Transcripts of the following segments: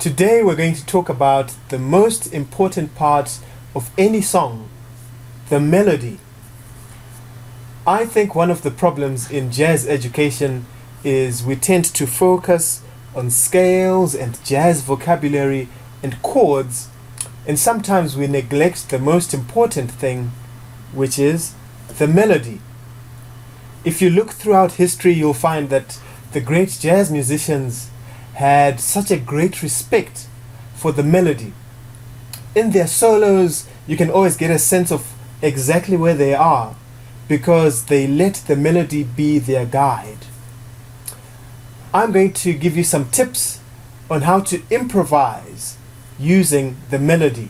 Today we're going to talk about the most important part of any song, the melody. I think one of the problems in jazz education is we tend to focus on scales and jazz vocabulary and chords, and sometimes we neglect the most important thing, which is the melody. If you look throughout history, you'll find that the great jazz musicians had such a great respect for the melody. In their solos, you can always get a sense of exactly where they are because they let the melody be their guide. I'm going to give you some tips on how to improvise using the melody.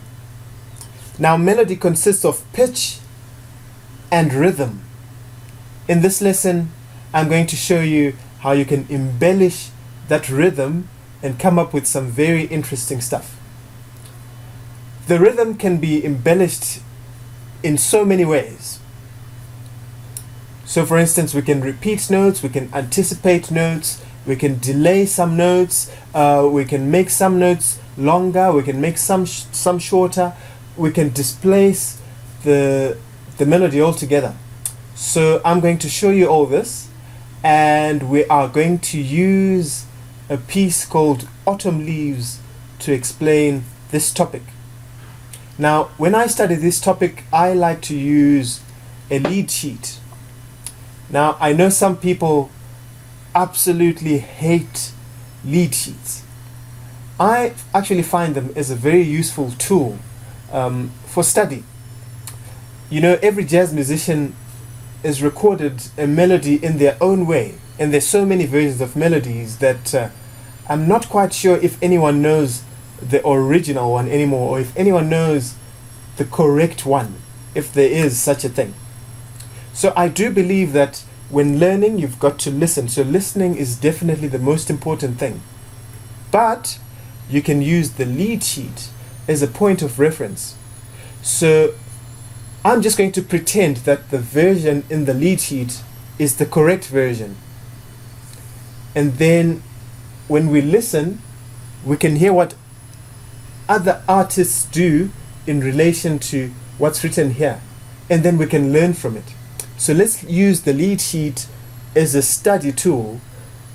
Now, melody consists of pitch and rhythm. In this lesson, I'm going to show you how you can embellish that rhythm and come up with some very interesting stuff. The rhythm can be embellished in so many ways. So for instance, we can repeat notes, we can anticipate notes, we can delay some notes, we can make some notes longer, we can make some shorter, we can displace the melody altogether. So I'm going to show you all this, and we are going to use a piece called Autumn Leaves to explain this topic. Now, when I study this topic, I like to use a lead sheet. Now, I know some people absolutely hate lead sheets. I actually find them as a very useful tool for study. You know, every jazz musician is recorded a melody in their own way, and there's so many versions of melodies that I'm not quite sure if anyone knows the original one anymore, or if anyone knows the correct one, if there is such a thing. So I do believe that when learning, you've got to listen. So listening is definitely the most important thing. But you can use the lead sheet as a point of reference. So I'm just going to pretend that the version in the lead sheet is the correct version. And then when we listen, we can hear what other artists do in relation to what's written here. And then we can learn from it. So let's use the lead sheet as a study tool,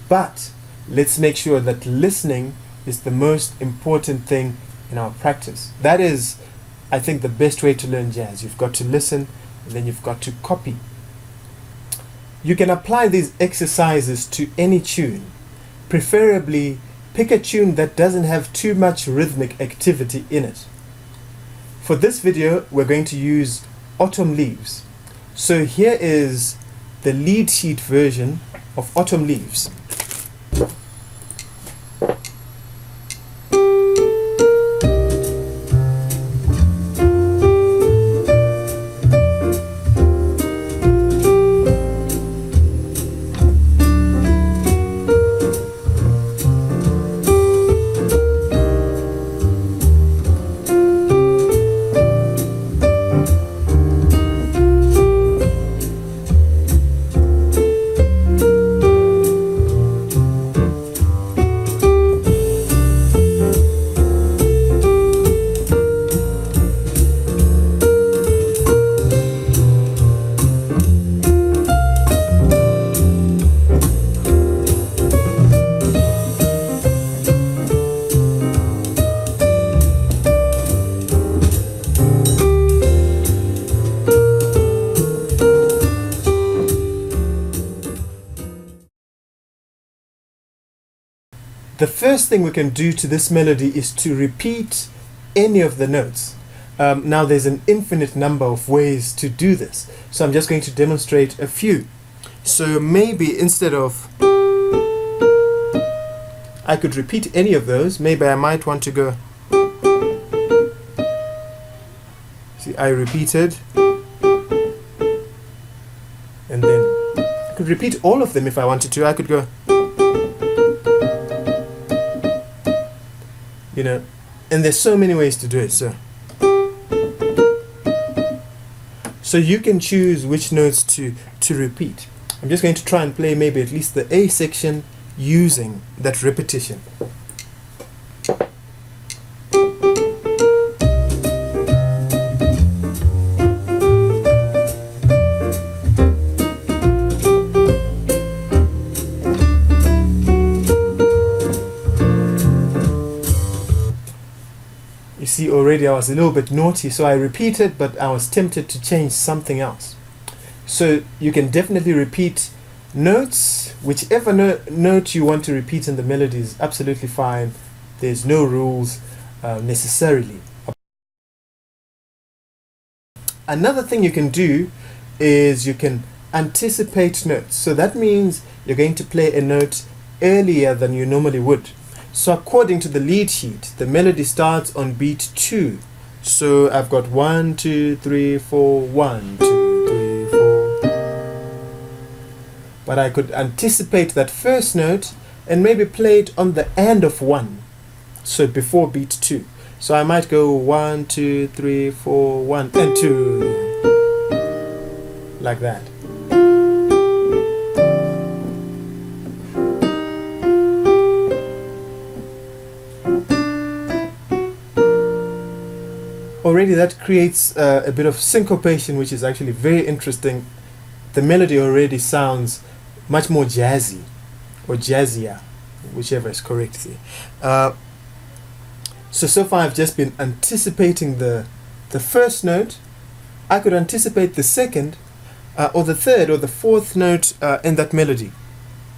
but let's make sure that listening is the most important thing in our practice. That is, I think, the best way to learn jazz. You've got to listen, and then you've got to copy. You can apply these exercises to any tune. Preferably, pick a tune that doesn't have too much rhythmic activity in it. For this video, we're going to use Autumn Leaves. So here is the lead sheet version of Autumn Leaves. The first thing we can do to this melody is to repeat any of the notes. Now there's an infinite number of ways to do this, so I'm just going to demonstrate a few. So maybe instead of, I could repeat any of those. Maybe I might want to go, see, I repeated, and then I could repeat all of them if I wanted to. I could go, you know, and there's so many ways to do it. So you can choose which notes to repeat. I'm just going to try and play maybe at least the A section using that repetition. already I was a little bit naughty, so I repeated, but I was tempted to change something else. So you can definitely repeat notes. Whichever note you want to repeat in the melody is absolutely fine. There's no rules necessarily. Another thing you can do is you can anticipate notes. So that means you're going to play a note earlier than you normally would. So according to the lead sheet, the melody starts on beat 2. So I've got 1, 2, 3, 4, 1, 2, 3, 4. But I could anticipate that first note and maybe play it on the end of 1. So before beat 2. So I might go 1, 2, 3, 4, 1, and 2. Like that. Already that creates a bit of syncopation, which is actually very interesting. The melody already sounds much more jazzy, or jazzier, whichever is correct there. So far I've just been anticipating the first note. I could anticipate the second, or the third, or the fourth note in that melody.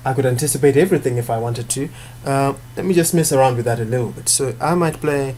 I could anticipate everything if I wanted to. Let me just mess around with that a little bit. So I might play.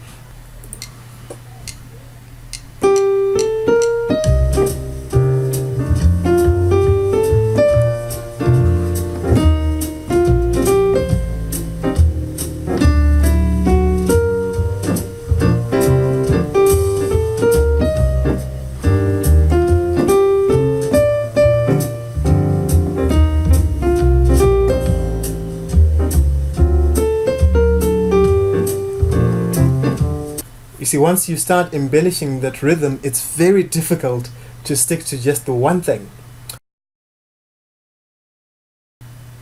See, once you start embellishing that rhythm, it's very difficult to stick to just the one thing.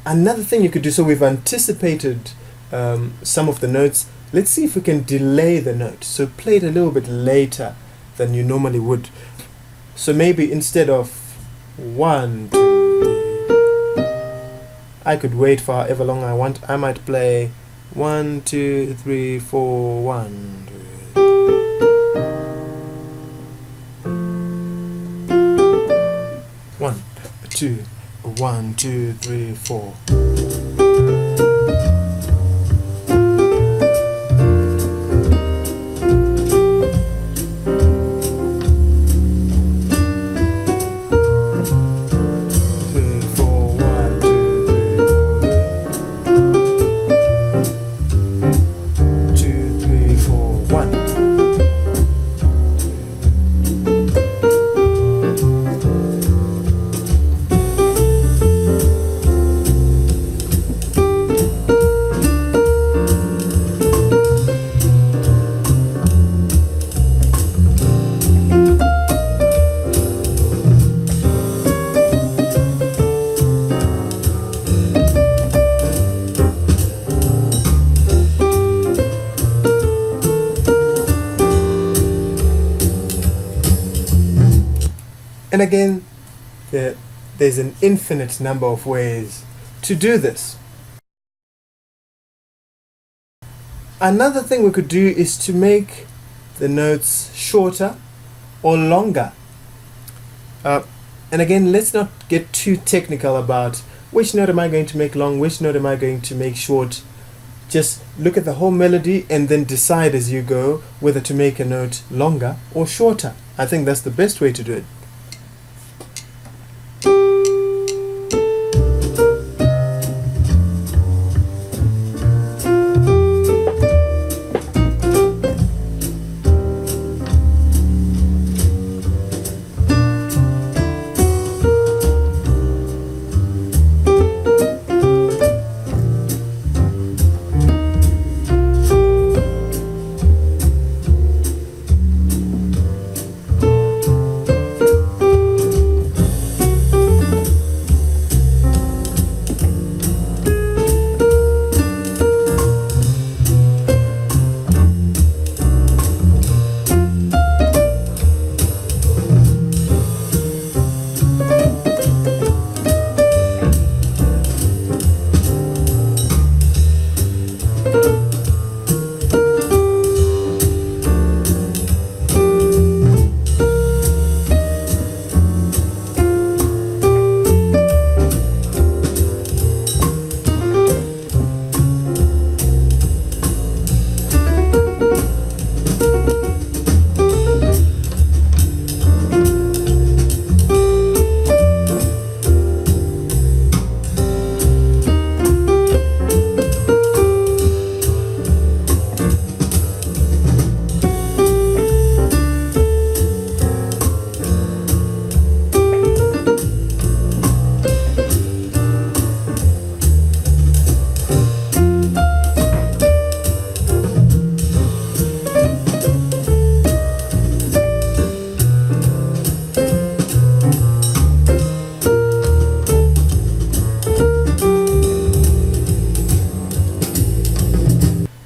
Another thing you could do, so we've anticipated some of the notes. Let's see if we can delay the note. So play it a little bit later than you normally would. So maybe instead of 1, 2, 3, I could wait for however long I want. I might play 1, 2, 3, 4, 1, 2. 1, 2, 1, 2, 3, 4. And again, there's an infinite number of ways to do this. Another thing we could do is to make the notes shorter or longer. And again, let's not get too technical about which note am I going to make long, which note am I going to make short. Just look at the whole melody and then decide as you go whether to make a note longer or shorter. I think that's the best way to do it.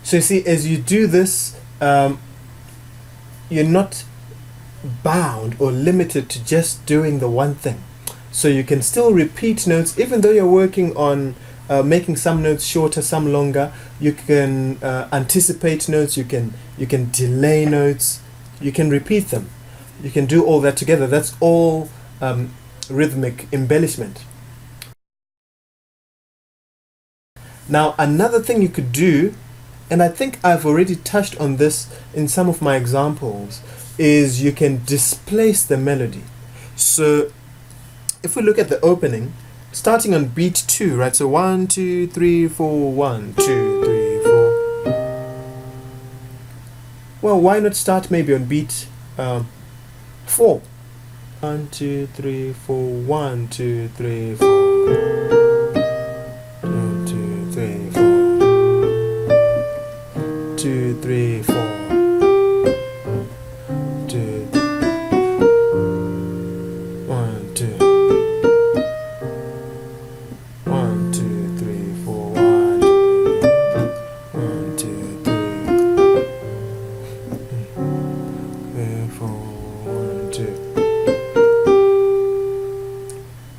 So you see, as you do this, you're not bound or limited to just doing the one thing. So you can still repeat notes, even though you're working on making some notes shorter, some longer. You can anticipate notes, you can delay notes, you can repeat them. You can do all that together. That's all rhythmic embellishment. Now, another thing you could do, and I think I've already touched on this in some of my examples, is you can displace the melody. So if we look at the opening, starting on beat 2, right? So 1, 2, 3, 4, 1, 2, 3, 4. Well, why not start maybe on beat 4? 1, 2, 3, 4, 1, 2, 3, 4. 1, 2, 3, 4. 2, 3, 4. 2, 1, 2. 1, 2, 3, 4, 1, 2, 3, 4, 1, 2.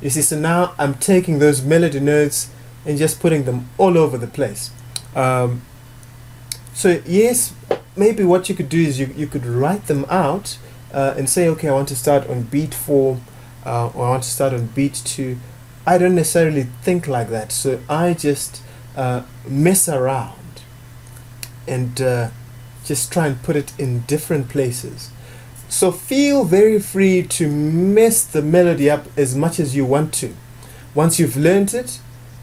You see, so now I'm taking those melody notes and just putting them all over the place. So yes, maybe what you could do is you could write them out and say, okay, I want to start on beat 4 or I want to start on beat 2. I don't necessarily think like that, so I just mess around and just try and put it in different places. So feel very free to mess the melody up as much as you want to. Once you've learned it,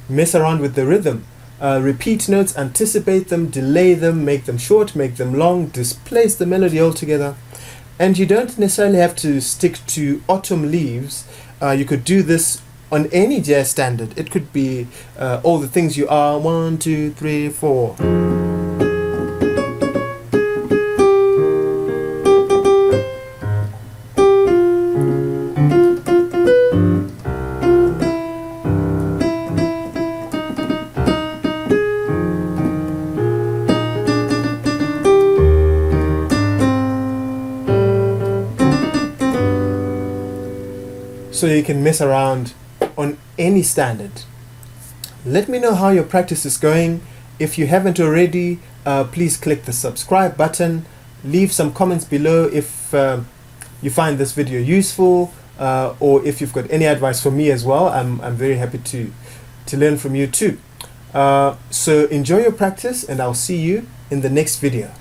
mess around with the rhythm. Repeat notes, anticipate them, delay them, make them short, make them long, displace the melody altogether. And you don't necessarily have to stick to Autumn Leaves. You could do this on any jazz standard. It could be All the Things You Are, 1, 2, 3, 4. So you can mess around on any standard. Let me know how your practice is going. If you haven't already, please click the subscribe button. Leave some comments below if you find this video useful, or if you've got any advice for me as well. I'm very happy to learn from you too. So enjoy your practice, and I'll see you in the next video.